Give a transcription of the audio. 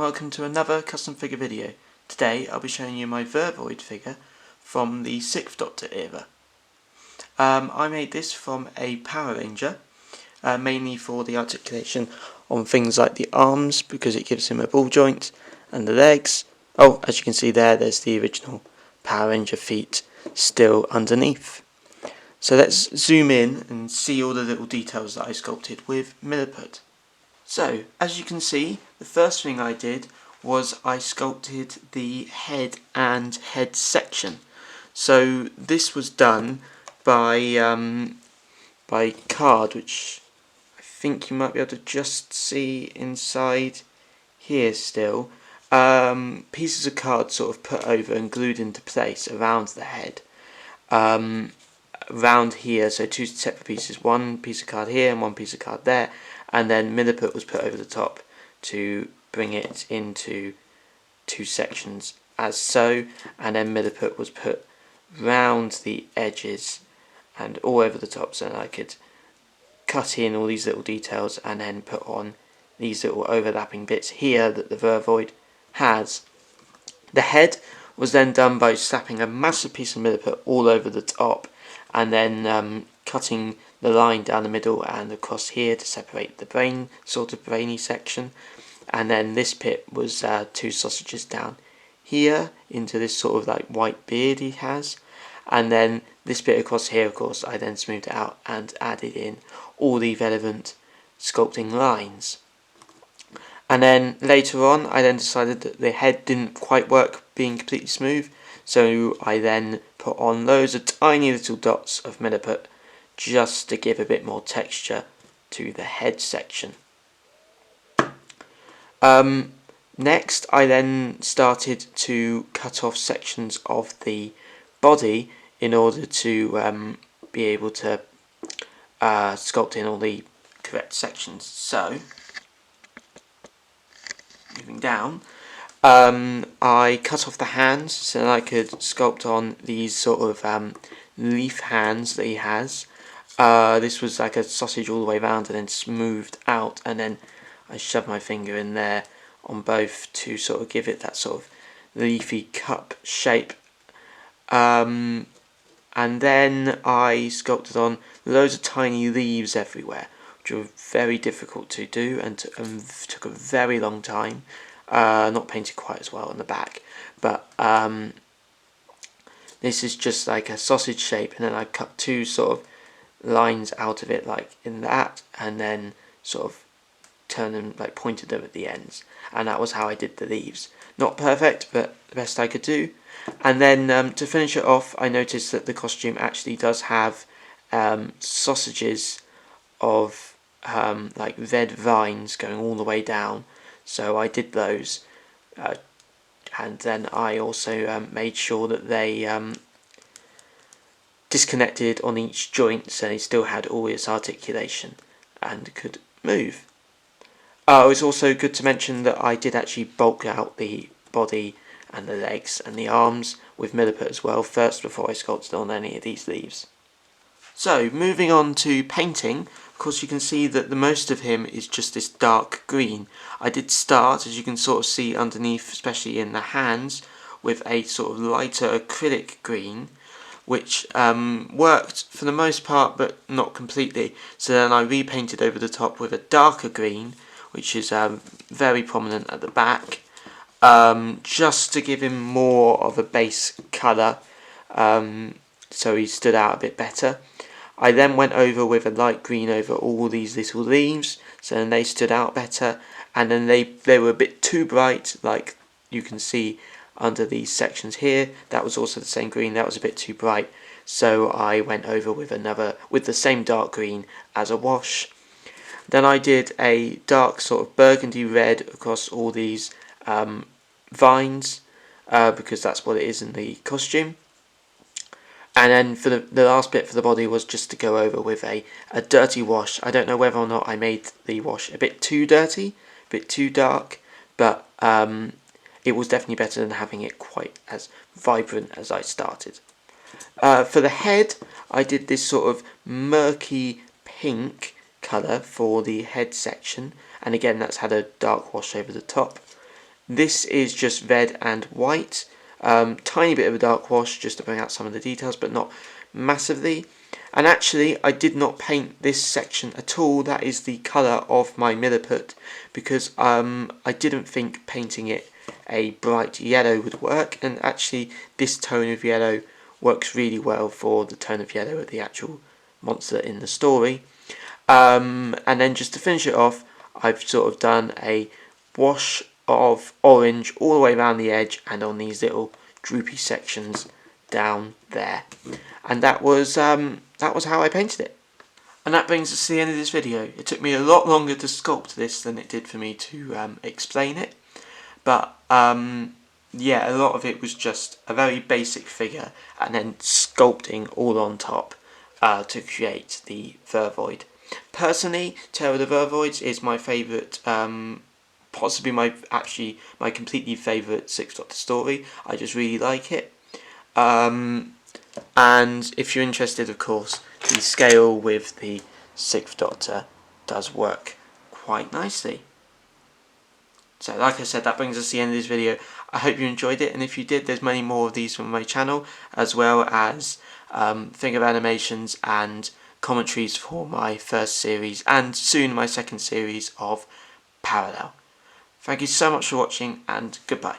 welcome to another custom figure video. Today I'll be showing you my Vervoid figure from the 6th Doctor era. I made this from a Power Ranger, mainly for the articulation on things like the arms because it gives him a ball joint, and the legs. Oh, as you can see there's the original Power Ranger feet still underneath. So let's zoom in and see all the little details that I sculpted with milliput. So, as you can see, the first thing I did was I sculpted the head and head section. So this was done by card, which I think you might be able to just see inside here still. Pieces of card sort of put over and glued into place around the head. Around here, so two separate pieces, one piece of card here and one piece of card there, and then milliput was put over the top to bring it into two sections as so, and then milliput was put round the edges and all over the top so that I could cut in all these little details and then put on these little overlapping bits here that the Vervoid has. The head was then done by slapping a massive piece of milliput all over the top and then cutting the line down the middle and across here to separate the brain, sort of brainy section. And then this bit was two sausages down here into this sort of like white beard he has. And then this bit across here, of course, I then smoothed it out and added in all the relevant sculpting lines. And then later on, I then decided that the head didn't quite work being completely smooth, so I then put on loads of tiny little dots of milliput just to give a bit more texture to the head section. Next, I then started to cut off sections of the body in order to be able to sculpt in all the correct sections. So, moving down, I cut off the hands so that I could sculpt on these sort of leaf hands that he has. This was like a sausage all the way around and then smoothed out, and then I shoved my finger in there on both to sort of give it that sort of leafy cup shape. And then I sculpted on loads of tiny leaves everywhere, which were very difficult to do and took a very long time. Not painted quite as well on the back, but this is just like a sausage shape, and then I cut two sort of lines out of it like in that, and then sort of turned them, like pointed them at the ends, and that was how I did the leaves. Not perfect, but the best I could do. And then to finish it off, I noticed that the costume actually does have sausages of like red vines going all the way down, so I did those, and then I also made sure that they disconnected on each joint so they still had all its articulation and could move. It's also good to mention that I did actually bulk out the body and the legs and the arms with milliput as well first before I sculpted on any of these leaves. So moving on to painting, of course you can see that the most of him is just this dark green. I did start, as you can sort of see underneath, especially in the hands, with a sort of lighter acrylic green, which worked for the most part but not completely. So then I repainted over the top with a darker green, which is very prominent at the back, just to give him more of a base colour, so he stood out a bit better. I then went over with a light green over all these little leaves, so then they stood out better, and then they were a bit too bright, like you can see under these sections here. That was also the same green, that was a bit too bright, so I went over with the same dark green as a wash. Then I did a dark sort of burgundy red across all these vines, because that's what it is in the costume. And then for the last bit for the body was just to go over with a dirty wash. I don't know whether or not I made the wash a bit too dirty, a bit too dark, but it was definitely better than having it quite as vibrant as I started. For the head, I did this sort of murky pink colour for the head section, and again that's had a dark wash over the top. This is just red and white. Tiny bit of a dark wash just to bring out some of the details, but not massively. And actually, I did not paint this section at all. That is the colour of my milliput, because I didn't think painting it a bright yellow would work, and actually this tone of yellow works really well for the tone of yellow of the actual monster in the story. And then just to finish it off, I've sort of done a wash of orange all the way around the edge and on these little droopy sections down there. And that was how I painted it. And that brings us to the end of this video. It took me a lot longer to sculpt this than it did for me to explain it. But yeah, a lot of it was just a very basic figure and then sculpting all on top to create the Vervoid. Personally, Terror of the Vervoids is my favourite, possibly my completely favourite Sixth Doctor story. I just really like it. And if you're interested, of course, the scale with the Sixth Doctor does work quite nicely. So like I said, that brings us to the end of this video. I hope you enjoyed it, and if you did, there's many more of these from my channel, as well as figure animations and commentaries for my first series, and soon my second series of Parallel. Thank you so much for watching, and goodbye.